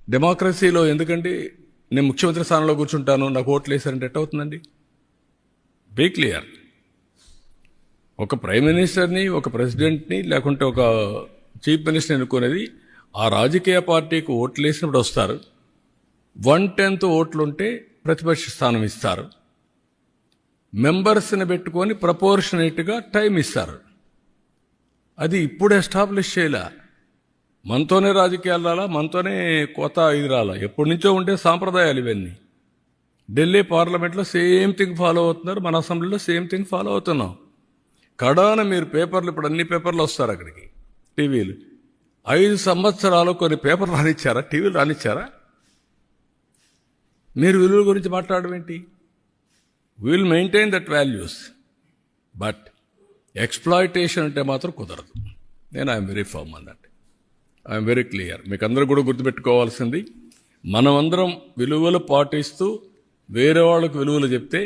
డెమోక్రసీలో ఎందుకండి నేను ముఖ్యమంత్రి స్థానంలో కూర్చుంటాను, నాకు ఓట్లు వేసారంటే ఎట్ అవుతుందండి? Be clear. ఒక ప్రైమ్ మినిస్టర్ని, ఒక ప్రెసిడెంట్ని, లేకుంటే ఒక చీఫ్ మినిస్టర్ని ఎన్నుకునేది ఆ రాజకీయ పార్టీకి ఓట్లు వేసినప్పుడు వస్తారు. 1/10 ఓట్లుంటే ప్రతిపక్ష స్థానం ఇస్తారు. మెంబర్స్ని పెట్టుకొని ప్రపోర్షనేట్గా టైం ఇస్తారు. అది ఇప్పుడు ఎస్టాబ్లిష్ చేయలే. మనతోనే రాజకీయాలు రాలా, మనతోనే కొత్త ఇది రాలా, ఎప్పటి నుంచో ఉండే సాంప్రదాయాలు ఇవన్నీ. ఢిల్లీ పార్లమెంట్లో సేమ్ థింగ్ ఫాలో అవుతున్నారు, మన అసెంబ్లీలో సేమ్ థింగ్ ఫాలో అవుతున్నాం. కడాన మీరు పేపర్లు, ఇప్పుడు అన్ని పేపర్లు వస్తారు అక్కడికి, టీవీలు. 5 సంవత్సరాలు కొన్ని పేపర్లు రానిచ్చారా? టీవీలు రానిచ్చారా? మీరు విలువల గురించి మాట్లాడడం ఏంటి? Will maintain that values, but exploitation అంటే మాత్రం కుదరదు. నేను I'm very firm on that. I'm very clear. మీకు అందరూ కూడా గుర్తుపెట్టుకోవాల్సింది, మనమందరం విలువలు పాటిస్తూ వేరే వాళ్ళకు విలువలు చెప్తే